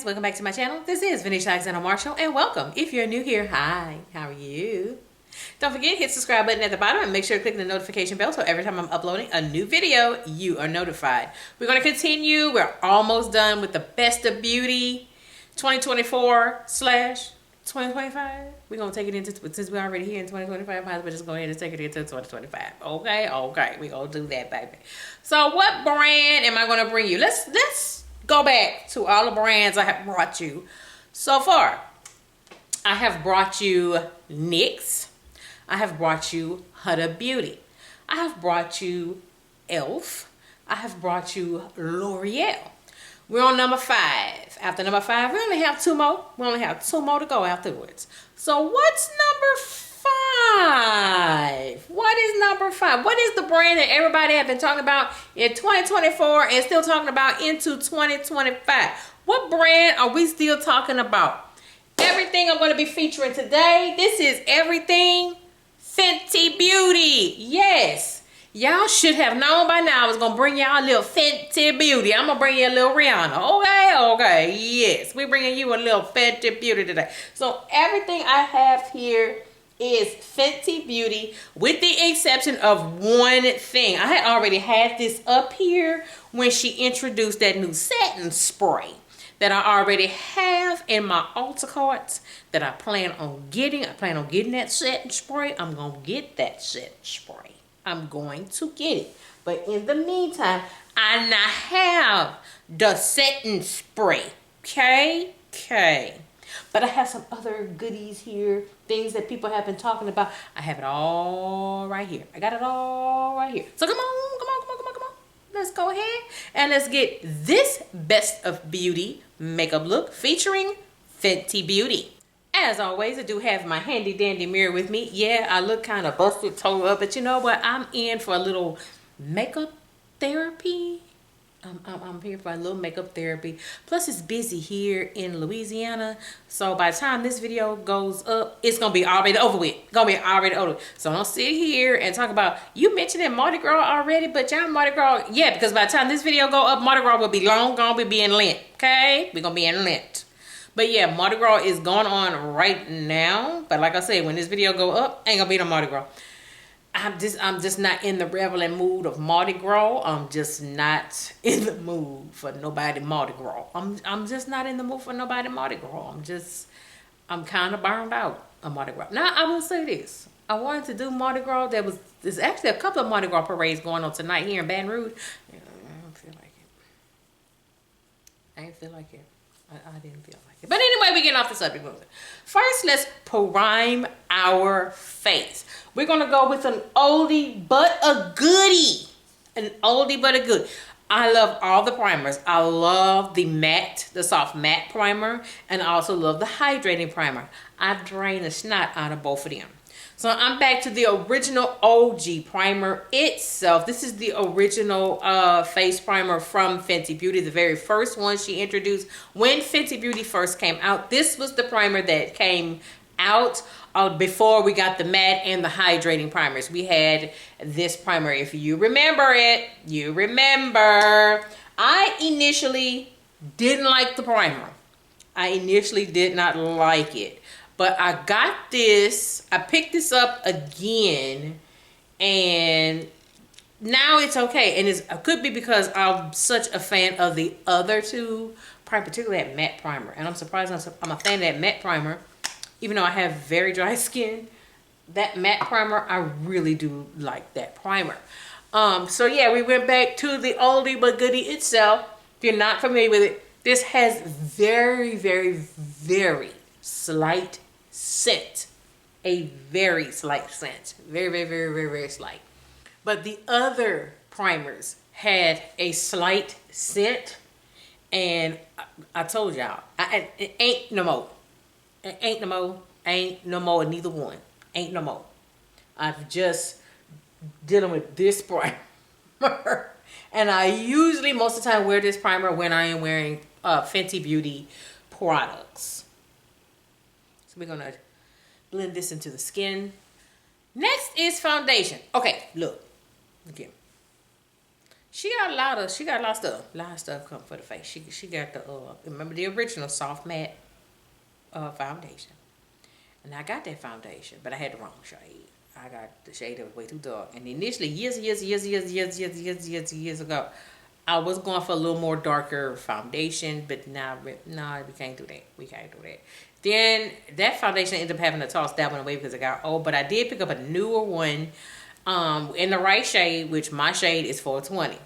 guys, welcome back to my channel. This is Venetia Alexander Marshall and welcome. If you're new here, hi, how are you? Don't forget, hit the subscribe button at the bottom and make sure to click the notification bell so every time I'm uploading a new video, you are notified. We're going to continue. We're almost done with the Best of Beauty 2024/2025. We're going to take it into, since we're already here in 2025, might as well just go ahead and take it into 2025. Okay, we're going to do that, baby. So what brand am I going to bring you? Let's go back to all the brands I have brought you so far. I have brought you NYX. I have brought you Huda Beauty. I have brought you e.l.f. I have brought you L'Oreal. We're on number 5. After number 5, we only have 2 more. We only have 2 more to go afterwards. So what's number 5? What is number 5? What is the brand that everybody has been talking about in 2024 and still talking about into 2025? What brand are we still talking about? Everything I'm going to be featuring today, this is everything Fenty Beauty. Yes. Y'all should have known by now I was going to bring y'all a little Fenty Beauty. I'm going to bring you a little Rihanna. Okay. Yes. We're bringing you a little Fenty Beauty today. So everything I have here is Fenty Beauty with the exception of one thing. I had already had this up here when she introduced that new setting spray that I already have in my Ulta carts that I plan on getting. I plan on getting that setting spray. I'm going to get that setting spray. I'm going to get it. But in the meantime, I now have the setting spray. Okay? But I have some other goodies here. Things that people have been talking about. I have it all right here. I got it all right here. So come on. Let's go ahead and let's get this Best of Beauty makeup look featuring Fenty Beauty. As always, I do have my handy dandy mirror with me. Yeah, I look kind of busted toe up, but you know what? I'm in for a little makeup therapy. I'm here for a little makeup therapy. Plus, it's busy here in Louisiana. So by the time this video goes up, it's going to be already over with. So don't sit here and talk about, you mentioned that Mardi Gras already, but y'all Mardi Gras. Yeah, because by the time this video go up, Mardi Gras will be long gone. We'll be in Lent. Okay? We're going to be in Lent. But yeah, Mardi Gras is going on right now. But like I said, when this video go up, ain't going to be no Mardi Gras. I'm just not in the reveling mood of Mardi Gras. I'm just not in the mood for nobody Mardi Gras. I'm just not in the mood for nobody Mardi Gras. I'm kind of burned out of Mardi Gras. Now I will say this. I wanted to do Mardi Gras. There's actually a couple of Mardi Gras parades going on tonight here in Baton Rouge. I don't feel like it. I didn't feel like it. But anyway, we're getting off the subject. First, let's prime our face. We're going to go with an oldie but a goodie. An oldie but a goodie. I love all the primers. I love the matte, the soft matte primer. And I also love the hydrating primer. I drain the snot out of both of them. So I'm back to the original OG primer itself. This is the original face primer from Fenty Beauty. The very first one she introduced when Fenty Beauty first came out. This was the primer that came out before we got the matte and the hydrating primers. We had this primer. If you remember it, you remember. I initially didn't like the primer. I initially did not like it. But I got this, I picked this up again, and now it's okay. And it could be because I'm such a fan of the other two, particularly that matte primer. And I'm surprised I'm a fan of that matte primer, even though I have very dry skin. That matte primer, I really do like that primer. So yeah, we went back to the oldie but goodie itself. If you're not familiar with it, this has very, very, very slight scent. A very slight scent. Very slight. But the other primers had a slight scent, and I told y'all, it ain't no more. It ain't no more. Ain't no more. Neither one. Ain't no more. I've just dealing with this primer. And I usually most of the time wear this primer when I am wearing Fenty Beauty products. So we're going to blend this into the skin. Next is foundation. Okay, look. Again. She got a lot of stuff. A lot of stuff come for the face. She got the remember the original soft matte foundation. And I got that foundation, but I had the wrong shade. I got the shade that was way too dark. And initially, years ago, I was going for a little more darker foundation, but now, nah, we can't do that. We can't do that. Then that foundation ended up having to toss that one away because it got old. But I did pick up a newer one in the right shade, which my shade is 420.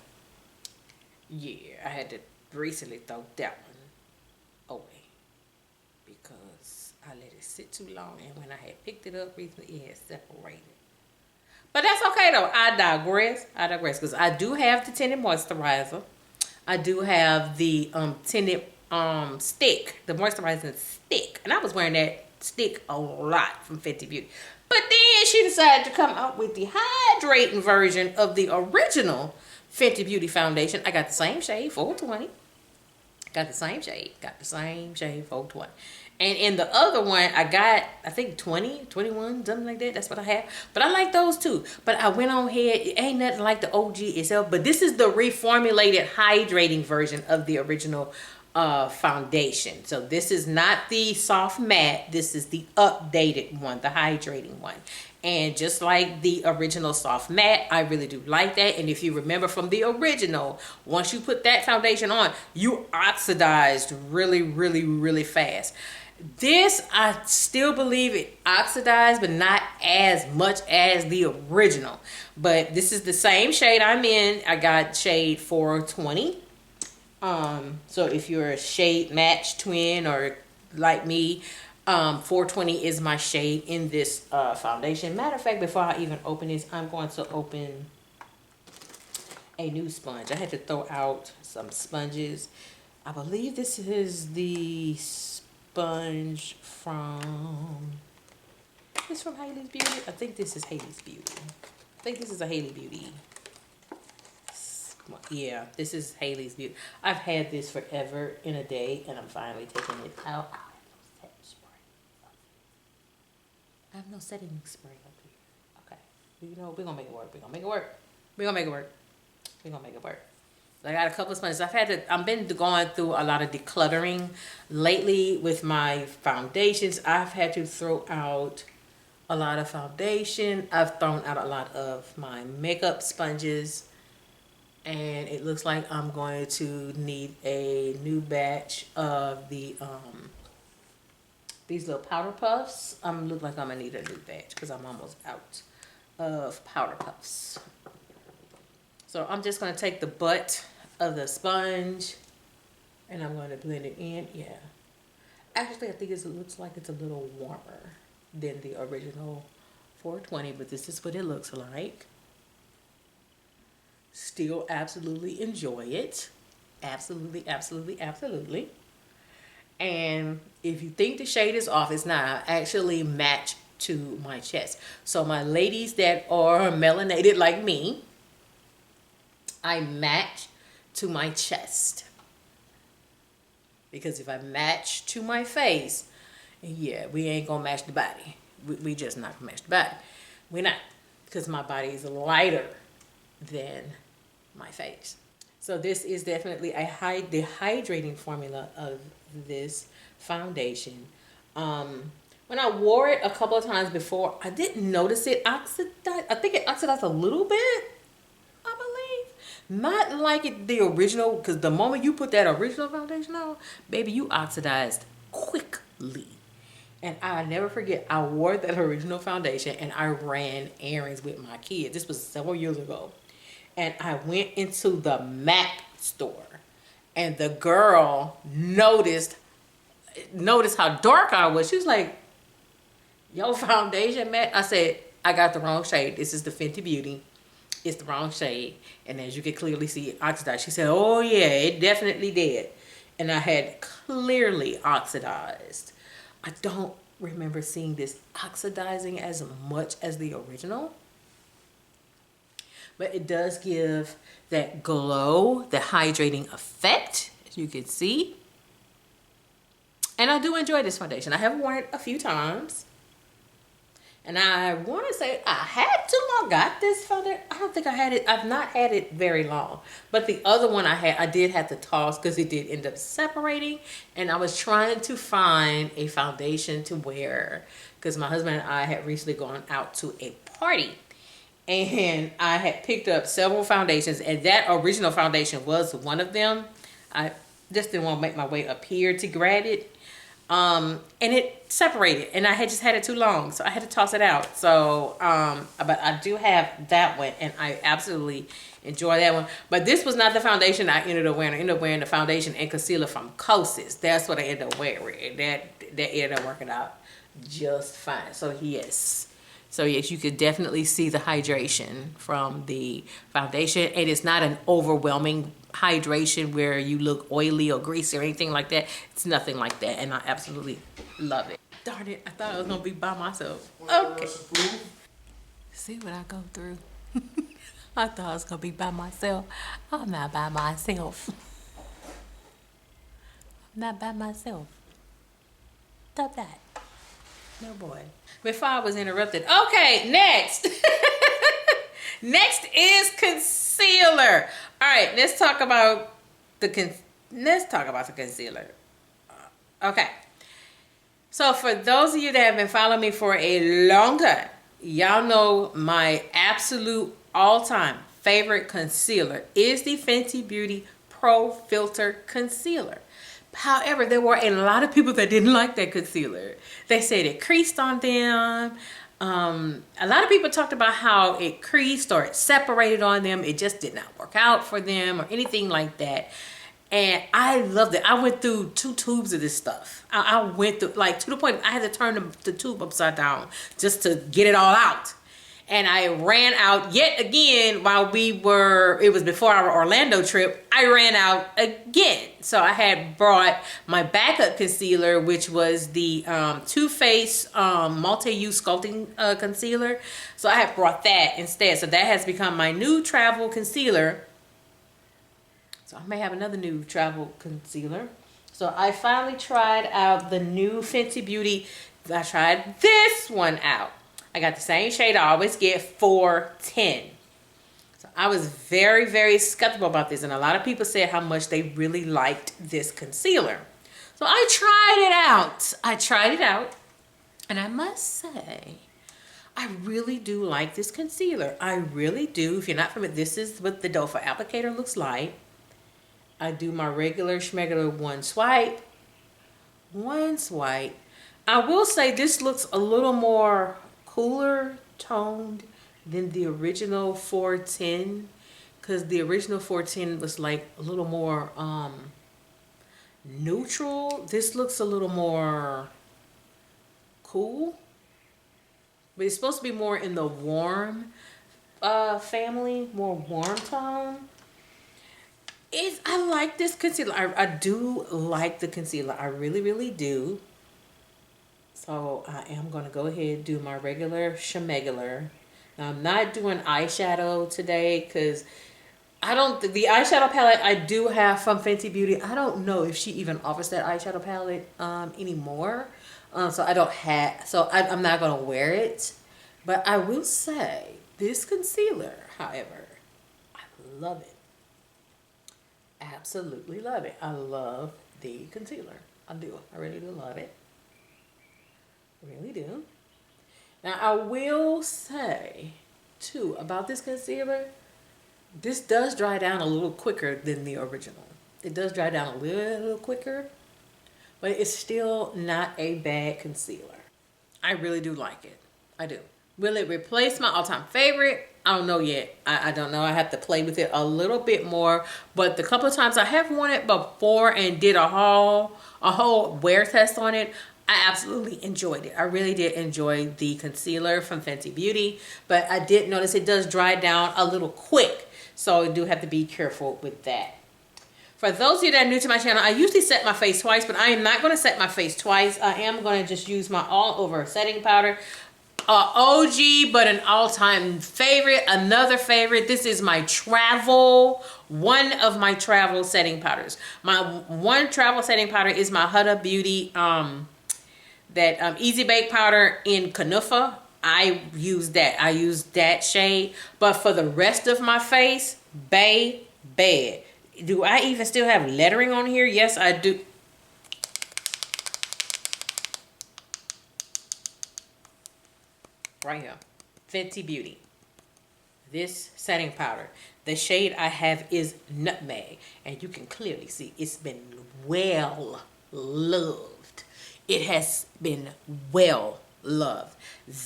Yeah, I had to recently throw that one away because I let it sit too long, and when I had picked it up recently, it had separated. But that's okay though. I digress because I do have the tinted moisturizer. I do have the tinted stick, the moisturizing stick, and I was wearing that stick a lot from Fenty Beauty. But then she decided to come out with the hydrating version of the original Fenty Beauty foundation. I got the same shade, 420. Got the same shade, 420. And in the other one, I got, I think 20, 21, something like that. That's what I have. But I like those too. But I went on ahead. It ain't nothing like the OG itself. But this is the reformulated hydrating version of the original foundation. So this is not the soft matte. This is the updated one, the hydrating one. And just like the original soft matte, I really do like that. And if you remember from the original, once you put that foundation on, you oxidized really fast. This, I still believe it oxidized, but not as much as the original. But this is the same shade I'm in. I got shade 420. So if you're a shade match twin or like me, 420 is my shade in this foundation. Matter of fact, before I even open this, I'm going to open a new sponge. I had to throw out some sponges. I believe this is the sponge from, it's from Haley's Beauty. I think this is Haley's Beauty. I think this is a Haley Beauty. Yeah, this is Haley's Beauty. I've had this forever in a day, and I'm finally taking it out. I have no setting spray up here. Okay. You know, we're going to make it work. We're going to make it work. We're going to make it work. We're going to make it work. I got a couple of sponges. I've been going through a lot of decluttering lately with my foundations. I've had to throw out a lot of foundation. I've thrown out a lot of my makeup sponges. And it looks like I'm going to need a new batch of the these little powder puffs. Look like I'm gonna need a new batch because I'm almost out of powder puffs. So I'm just gonna take the butt of the sponge and I'm going to blend it in. Yeah, actually I think it looks like it's a little warmer than the original 420, but this is what it looks like. Still absolutely enjoy it. Absolutely. And if you think the shade is off, it's not. I actually match to my chest. So my ladies that are melanated like me, I match to my chest. Because if I match to my face, yeah, we ain't gonna match the body. We just not gonna match the body. We're not. Because my body is lighter than my face. So this is definitely the hydrating formula of this foundation. When I wore it a couple of times before, I didn't notice it oxidized. I think it oxidized a little bit, I believe. Not like the original, because the moment you put that original foundation on, baby, you oxidized quickly. And I'll never forget, I wore that original foundation and I ran errands with my kids. This was several years ago. And I went into the MAC store. And the girl noticed how dark I was. She was like, your foundation, Matt? I said, I got the wrong shade. This is the Fenty Beauty. It's the wrong shade. And as you can clearly see, it oxidized. She said, oh yeah, it definitely did. And I had clearly oxidized. I don't remember seeing this oxidizing as much as the original. But it does give that glow, the hydrating effect, as you can see. And I do enjoy this foundation. I have worn it a few times. And I want to say I had too long got this foundation. I don't think I had it. I've not had it very long. But the other one I did have to toss because it did end up separating. And I was trying to find a foundation to wear because my husband and I had recently gone out to a party. And I had picked up several foundations. And that original foundation was one of them. I just didn't want to make my way up here to grab it. And it separated and I had just had it too long, so I had to toss it out. So but I do have that one and I absolutely enjoy that one. But this was not the foundation I ended up wearing. I ended up wearing the foundation and concealer from Kosas. That's what I ended up wearing. That ended up working out just fine. So yes, you could definitely see the hydration from the foundation. And it's not an overwhelming hydration where you look oily or greasy or anything like that. It's nothing like that, and I absolutely love it. Darn it, I thought I was gonna be by myself. Okay. See what I go through. I thought I was gonna be by myself. I'm not by myself. I'm not by myself. Stop that. No boy. Before I was interrupted. Okay, next. Next is concealer. All right, let's talk about the concealer. Okay. So for those of you that have been following me for a long time, y'all know my absolute all-time favorite concealer is the Fenty Beauty Pro Filter Concealer. However, there were a lot of people that didn't like that concealer. They said it creased on them. A lot of people talked about how it creased or it separated on them. It just did not work out for them or anything like that. And I loved it. I went through 2 tubes of this stuff. I went through, like, to the point I had to turn the tube upside down just to get it all out. And I ran out yet again while it was before our Orlando trip, I ran out again. So I had brought my backup concealer, which was the Too Faced multi-use sculpting concealer. So I had brought that instead. So that has become my new travel concealer. So I may have another new travel concealer. So I finally tried out the new Fenty Beauty. I tried this one out. I got the same shade I always get, 410. So I was very, very skeptical about this. And a lot of people said how much they really liked this concealer. So I tried it out. And I must say, I really do like this concealer. I really do. If you're not familiar, this is what the doe foot applicator looks like. I do my regular schmegular one swipe. I will say this looks a little more cooler toned than the original 410, because the original 410 was like a little more neutral. This looks a little more cool, but it's supposed to be more in the warm family, more warm tone. I like this concealer. I do like the concealer. I really, really do. So I am going to go ahead and do my regular schmegular. Now I'm not doing eyeshadow today because the eyeshadow palette I do have from Fenty Beauty, I don't know if she even offers that eyeshadow palette anymore. So I'm not going to wear it. But I will say this concealer, however, I love it. Absolutely love it. I love the concealer. I do. I really do love it. Really do. Now I will say too about this concealer, this does dry down a little quicker than the original. It does dry down a little quicker, but it's still not a bad concealer. I really do like it. I do. Will it replace my all-time favorite? I don't know yet. I don't know. I have to play with it a little bit more. But the couple of times I have worn it before and did a whole wear test on it, I absolutely enjoyed it. I really did enjoy the concealer from Fenty Beauty. But I did notice it does dry down a little quick. So I do have to be careful with that. For those of you that are new to my channel, I usually set my face twice, but I am not going to set my face twice. I am going to just use my all-over setting powder. OG, but an all-time favorite, another favorite. This is my one of my travel setting powders. My one travel setting powder is my Huda Beauty, Easy Bake powder in Kunafa. I use that. I use that shade. But for the rest of my face, bad. Do I even still have lettering on here? Yes, I do. Right here. Fenty Beauty. This setting powder. The shade I have is Nutmeg. And you can clearly see it's been well loved. It has been well loved.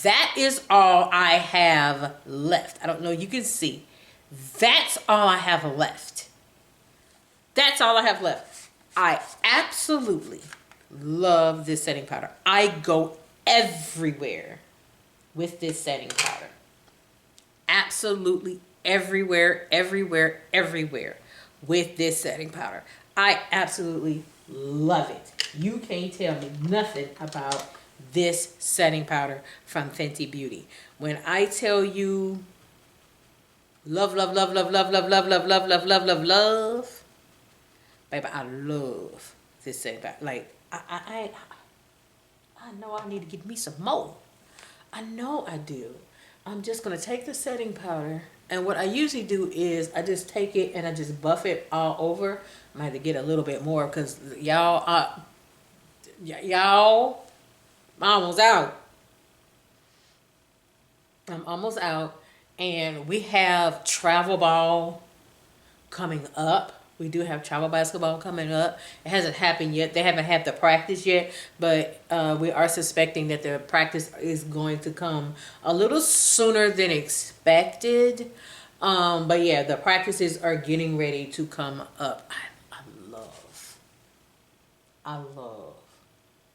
That is all I have left. I don't know, you can see. That's all I have left. That's all I have left. I absolutely love this setting powder. I go everywhere with this setting powder. Absolutely everywhere with this setting powder. I absolutely love it. You can't tell me nothing about this setting powder from Fenty Beauty. When I tell you love, baby, I love this setting powder. Like, I know I need to get me some more. I know I do. I'm just going to take the setting powder, and what I usually do is I just take it and I just buff it all over. I might have to get a little bit more because y'all, I'm almost out. I'm almost out, and we have travel ball coming up. We do have travel basketball coming up. It hasn't happened yet. They haven't had the practice yet, but we are suspecting that the practice is going to come a little sooner than expected. But yeah, the practices are getting ready to come up. I love,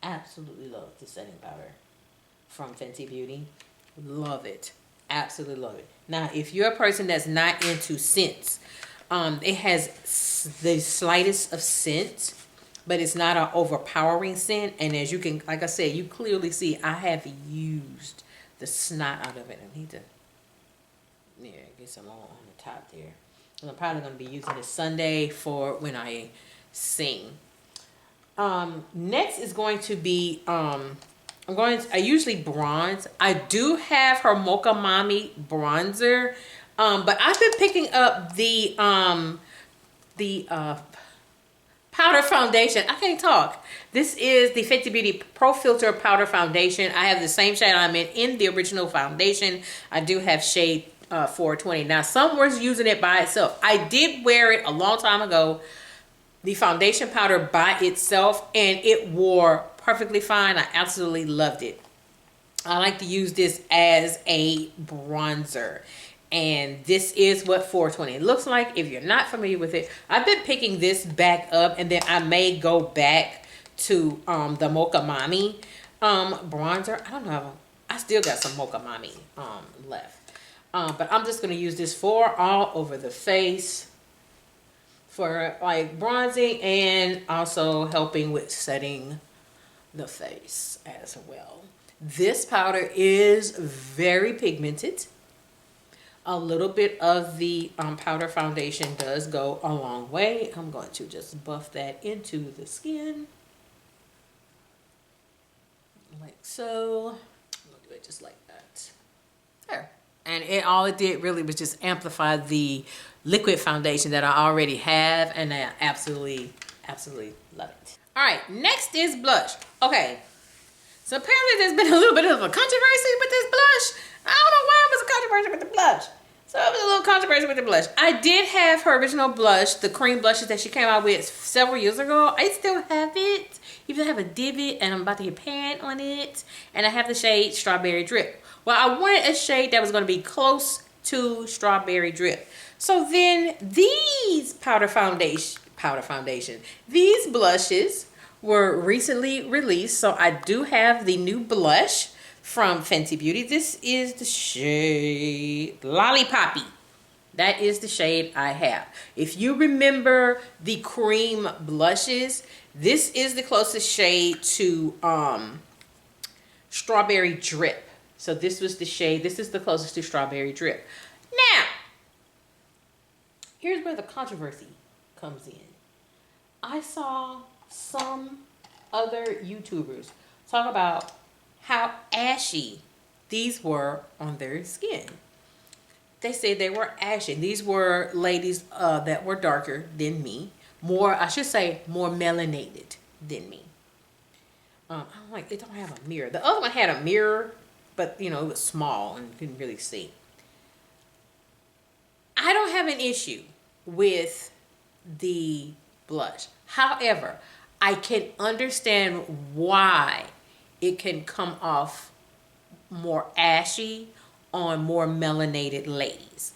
absolutely love the setting powder from Fenty Beauty. Love it. Absolutely love it. Now, if you're a person that's not into scents, it has the slightest of scent, but it's not an overpowering scent. And as you can, like I said, you clearly see I have used the snot out of it. I need to, get some more on the top there. And I'm probably going to be using it Sunday for when I sing. Next is going to be, I usually bronze. I do have her Mocha Mommy bronzer. But I've been picking up the powder foundation. I can't talk. This is the Fenty Beauty Pro Filter Powder Foundation. I have the same shade I'm in the original foundation. I do have shade 420. Now, some was using it by itself. I did wear it a long time ago, the foundation powder by itself, and it wore perfectly fine. I absolutely loved it. I like to use this as a bronzer. And this is what 420 looks like. If you're not familiar with it, I've been picking this back up, and then I may go back to the Mocha Mommy bronzer. I don't know. I still got some Mocha Mommy left. But I'm just going to use this for all over the face for like bronzing and also helping with setting the face as well. This powder is very pigmented. A little bit of the powder foundation does go a long way. I'm going to just buff that into the skin. Like so. I'm going to do it just like that. There. And all it did really was just amplify the liquid foundation that I already have. And I absolutely love it. All right, next is blush. Okay. So apparently there's been a little bit of a controversy with this blush. I don't know why it was a controversy with the blush. So it was a little controversy with the blush. I did have her original blush, the cream blushes that she came out with several years ago. I still have it. Even have a divot, and I'm about to hit pan on it. And I have the shade Strawberry Drip. Well, I wanted a shade that was going to be close to Strawberry Drip. So then these these blushes were recently released. So I do have the new blush from Fenty Beauty. This is the shade Lollipoppy. That is the shade I have. If you remember the cream blushes, this is the closest shade to Strawberry Drip. So this was the shade. This is the closest to Strawberry Drip. Now, here's where the controversy comes in. I saw some other YouTubers talk about how ashy these were on their skin. They said they were ashy. These were ladies that were darker than me. More, I should say, more melanated than me. I'm like, it don't have a mirror. The other one had a mirror, but you know, it was small and you couldn't really see. I don't have an issue with the blush. However, I can understand why it can come off more ashy on more melanated ladies.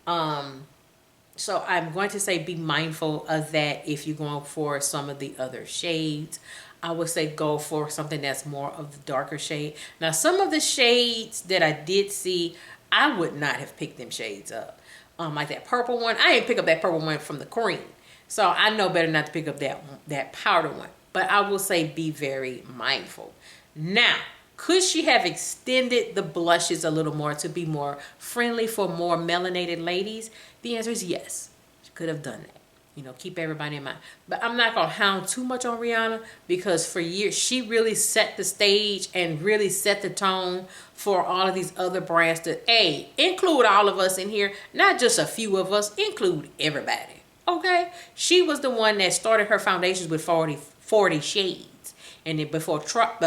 So I'm going to say be mindful of that if you're going for some of the other shades. I would say go for something that's more of the darker shade. Now, some of the shades that I did see, I would not have picked them shades up. Like that purple one. I didn't pick up that purple one from the cream. So I know better not to pick up that powder one. But I will say be very mindful. Now, could she have extended the blushes a little more to be more friendly for more melanated ladies? The answer is yes. She could have done that. You know, keep everybody in mind. But I'm not going to hound too much on Rihanna because for years she really set the stage and really set the tone for all of these other brands to, hey, include all of us in here. Not just a few of us, include everybody. Okay? She was the one that started her foundations with 40 shades. And then before Tarte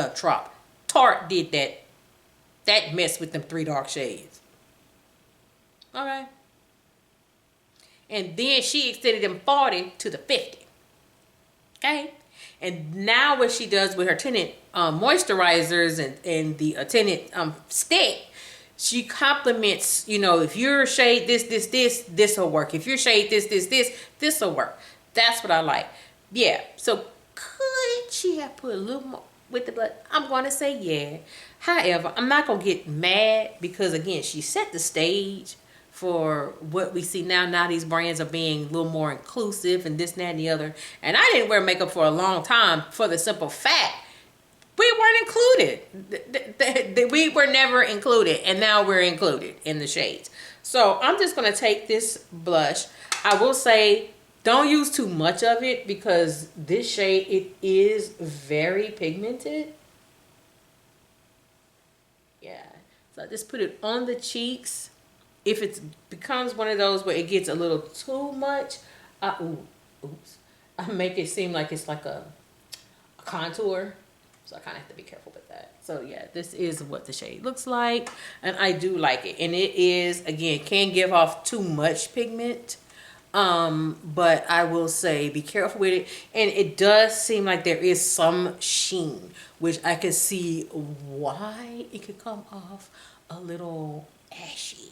did that mess with them 3 dark shades. Okay? And then she extended them 40 to the 50. Okay? And now what she does with her tinted moisturizers and the tinted stick, she complements, you know, if you're shade this will work. If you're shade this will work. That's what I like. Yeah. So could she have put a little more with the blood? I'm going to say yeah. However, I'm not going to get mad because, again, she set the stage for what we see now. Now these brands are being a little more inclusive and this, that, and the other. And I didn't wear makeup for a long time for the simple fact we weren't included. We were never included, and now we're included in the shades. So I'm just going to take this blush. I will say don't use too much of it because this shade, it is very pigmented. Yeah. So I just put it on the cheeks. If it becomes one of those where it gets a little too much, I make it seem like it's like a contour. So I kind of have to be careful with that. So yeah, this is what the shade looks like. And I do like it. And it is, again, can give off too much pigment. But I will say be careful with it. And it does seem like there is some sheen, which I can see why it could come off a little ashy.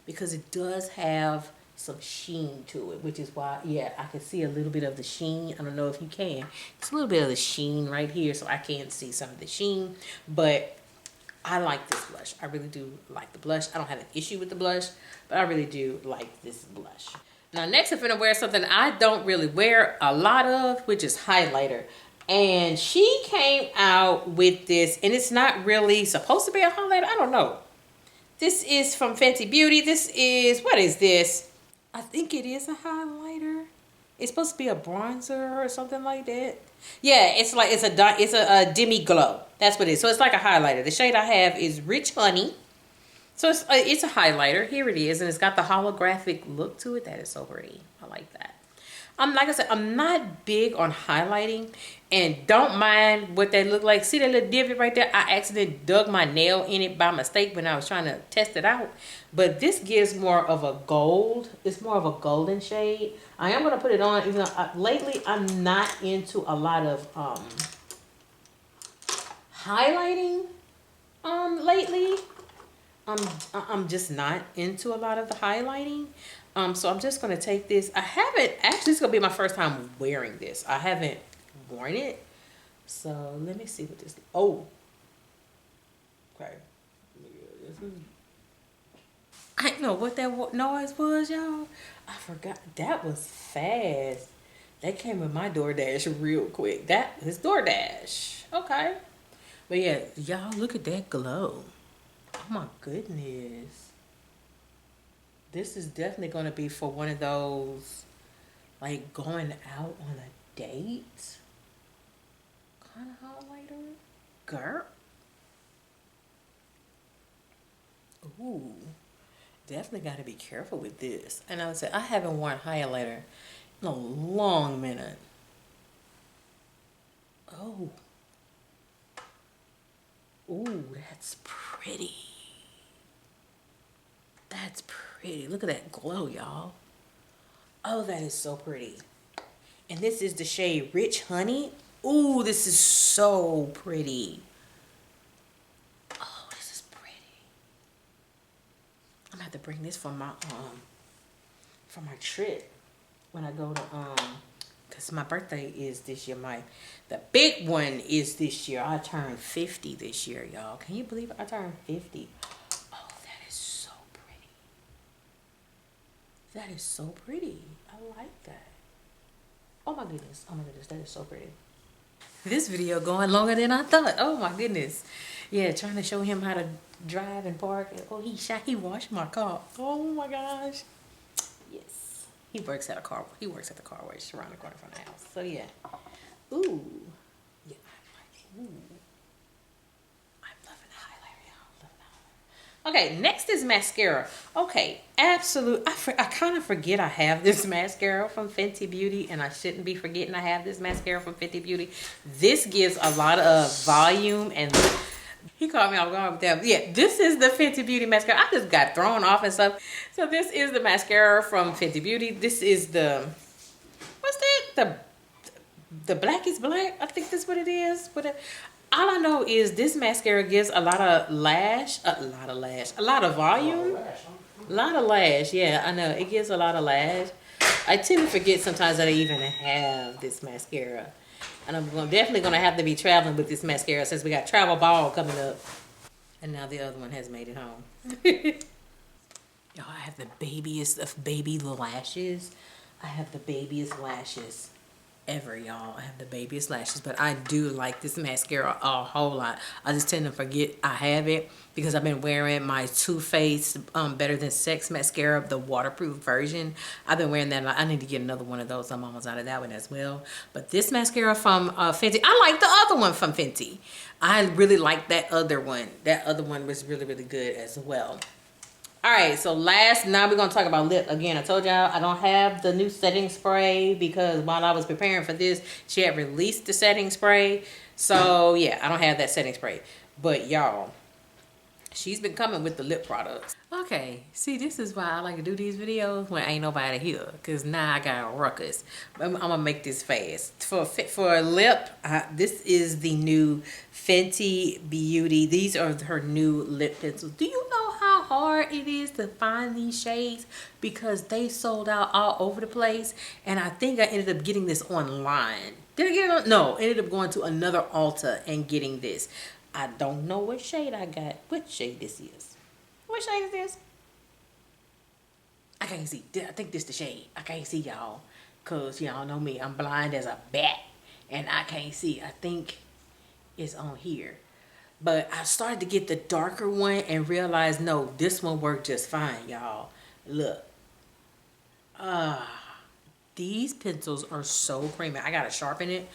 Because it does have some sheen to it, which is why, yeah, I can see a little bit of the sheen. I don't know if you can. It's a little bit of the sheen right here, so I can see some of the sheen. But I like this blush. I really do like the blush. I don't have an issue with the blush, but I really do like this blush. Now, next I'm gonna wear something I don't really wear a lot of, which is highlighter. And she came out with this, and it's not really supposed to be a highlighter. I don't know. This is from Fenty Beauty. This is, what is this? I think it is a highlighter. It's supposed to be a bronzer or something like that. Yeah, it's like it's a demi glow. That's what it is. So it's like a highlighter. The shade I have is Rich Honey. So it's a highlighter. Here it is, and it's got the holographic look to it. That is so pretty. I like that. Like I said, I'm not big on highlighting and don't mind what they look like. See that little divot right there? I accidentally dug my nail in it by mistake when I was trying to test it out. But this gives more of a gold. It's more of a golden shade. I am going to put it on, even though lately I'm not into a lot of highlighting lately. I'm just not into a lot of the highlighting. So I'm just going to take this. I haven't, actually it's going to be my first time wearing this. I haven't worn it. So let me see what this, oh. Okay. I don't know what that noise was, y'all. I forgot. That was fast. That came with my DoorDash real quick. That is DoorDash. Okay. But yeah, y'all look at that glow. Oh my goodness. This is definitely going to be for one of those, like, going out on a date kind of highlighter. Girl. Ooh, definitely got to be careful with this. And I would say I haven't worn highlighter in a long minute. Oh. Ooh, that's pretty. That's pretty. Look at that glow, y'all. Oh, that is so pretty. And this is the shade Rich Honey. Ooh, this is so pretty. Oh, this is pretty. I'm gonna have to bring this for my trip when I go to because my birthday is this year. The big one is this year. I turned 50 this year, y'all. Can you believe it? I turned 50? Oh, that is so pretty. That is so pretty. I like that. Oh my goodness. Oh my goodness. That is so pretty. This video going longer than I thought. Oh my goodness. Yeah, trying to show him how to drive and park. Oh, he washed my car. Oh my gosh. Yes. He works at the car wash around the corner from the house. So yeah. Ooh. Yeah, ooh. I'm loving the highlighter, y'all. Loving the highlighter. Okay, next is mascara. Okay, absolute. I kind of forget I have this mascara from Fenty Beauty, and I shouldn't be forgetting I have this mascara from Fenty Beauty. This gives a lot of volume, and he called me off guard with that. Yeah, this is the Fenty Beauty mascara. I just got thrown off and stuff. So this is the mascara from Fenty Beauty. This is the, what's that? The Black is Black. I think that's what it is. All I know is this mascara gives a lot of lash, a lot of volume. A lot of lash, yeah, I know. It gives a lot of lash. I tend to forget sometimes that I even have this mascara. And I'm definitely going to have to be traveling with this mascara since we got travel ball coming up. And now the other one has made it home. Y'all, I have the babiest of baby lashes. I have the babiest lashes ever, y'all. I have the babiest lashes, but I do like this mascara a whole lot. I just tend to forget I have it because I've been wearing my Too Faced Better Than Sex mascara, the waterproof version. I've been wearing that. I need to get another one of those. I'm almost out of that one as well. But this mascara from Fenty, I like the other one from Fenty. I really like that other one. That other one was really, really good as well. All right, so now we're going to talk about lip. Again, I told y'all I don't have the new setting spray because while I was preparing for this, she had released the setting spray. So, yeah, I don't have that setting spray. But, y'all, she's been coming with the lip products. Okay, see, this is why I like to do these videos when ain't nobody here. Because now I got a ruckus. I'm going to make this fast. For lip, this is the new Fenty Beauty. These are her new lip pencils. Do you know how hard it is to find these shades? Because they sold out all over the place. And I think I ended up getting this online. Did I get it on? No, I ended up going to another Ulta and getting this. I don't know what shade I got. What shade this is? What shade is this? I can't see. I think this the shade. I can't see, y'all. Because y'all know me. I'm blind as a bat. And I can't see. I think it's on here. But I started to get the darker one and realized, no, this one worked just fine, y'all. Look. These pencils are so creamy. I got to sharpen it.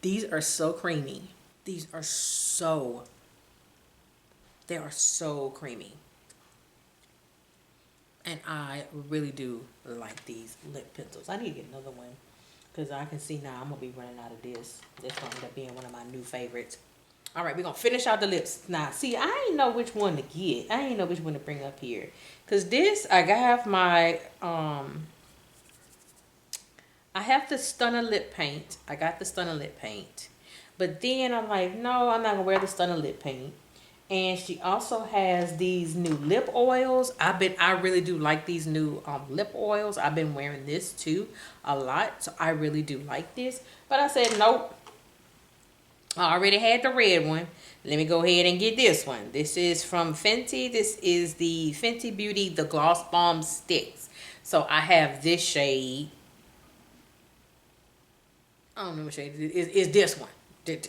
These are so creamy. These are so, they are so creamy. And I really do like these lip pencils. I need to get another one because I can see now I'm going to be running out of this. This one end up being one of my new favorites. All right, we're going to finish out the lips. Now, see, I ain't know which one to get. I ain't know which one to bring up here. Because this, I got my, I have the Stunna lip paint. I got the Stunna lip paint. But then I'm like, no, I'm not going to wear the Stunna lip paint. And she also has these new lip oils. I really do like these new lip oils. I've been wearing this too a lot. So I really do like this. But I said, nope. I already had the red one. Let me go ahead and get this one. This is from Fenty. This is the Fenty Beauty, the Gloss Bomb Stix. So I have this shade. I don't know what shade it is. It's this one.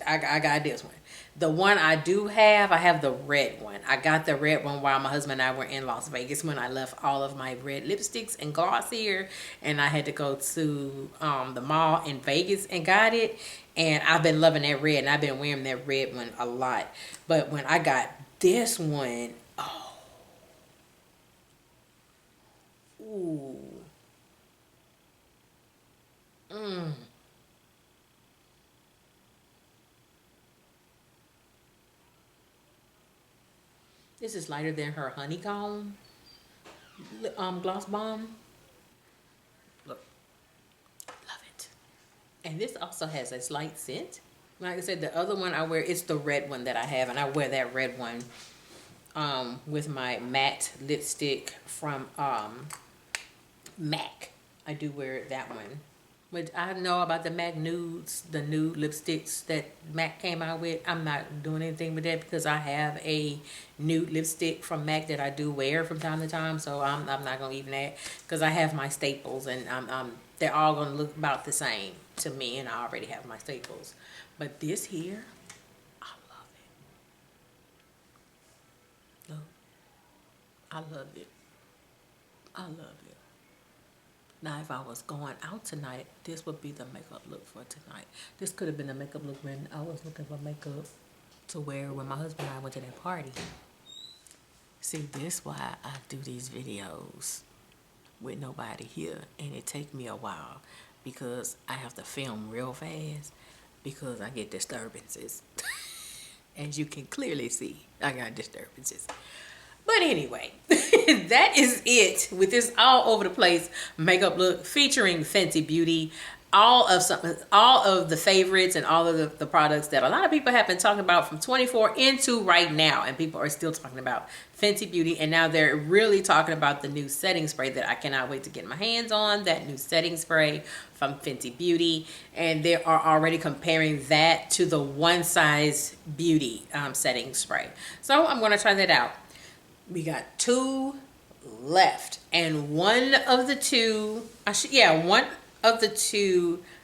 I got this one. The one I do have, I have the red one. I got the red one while my husband and I were in Las Vegas when I left all of my red lipsticks and gloss here. And I had to go to the mall in Vegas and got it. And I've been loving that red. And I've been wearing that red one a lot. But when I got this one, oh, Ooh. This is lighter than her honeycomb gloss bomb. Look, love it. And this also has a slight scent. Like I said, the other one I wear, it's the red one that I have, and I wear that red one with my matte lipstick from MAC. I do wear that one. But I know about the MAC nudes, the nude lipsticks that MAC came out with. I'm not doing anything with that because I have a nude lipstick from MAC that I do wear from time to time. So I'm not going to even that because I have my staples, and they're all going to look about the same to me, and I already have my staples. But this here, I love it. Look, I love it. I love it. Now, if I was going out tonight, this would be the makeup look for tonight. This could have been the makeup look when I was looking for makeup to wear when my husband and I went to that party. See, this is why I do these videos with nobody here, and it take me a while because I have to film real fast because I get disturbances. As you can clearly see, I got disturbances. But anyway, that is it with this all over the place makeup look featuring Fenty Beauty. All of the favorites and all of the products that a lot of people have been talking about from 24 into right now, and people are still talking about Fenty Beauty, and now they're really talking about the new setting spray that I cannot wait to get my hands on, that new setting spray from Fenty Beauty, and they are already comparing that to the One Size Beauty setting spray. So I'm going to try that out. We got 2 left, and one of the two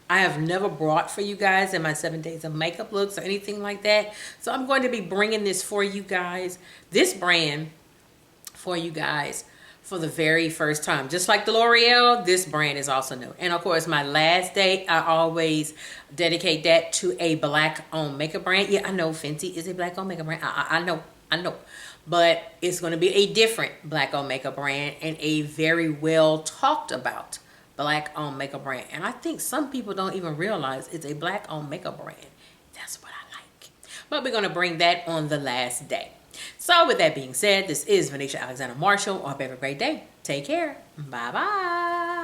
I have never brought for you guys in my 7 days of makeup looks or anything like that. So I'm going to be bringing this for you guys, this brand for you guys for the very first time. Just like the L'Oreal, this brand is also new. And of course, my last day, I always dedicate that to a black-owned makeup brand. Yeah, I know Fenty is a black-owned makeup brand. I know. But it's going to be a different black-owned makeup brand and a very well talked about black-owned makeup brand. And I think some people don't even realize it's a black-owned makeup brand. That's what I like. But we're going to bring that on the last day. So with that being said, this is Venetia Alexander Marshall. I hope you have a great day. Take care. Bye-bye.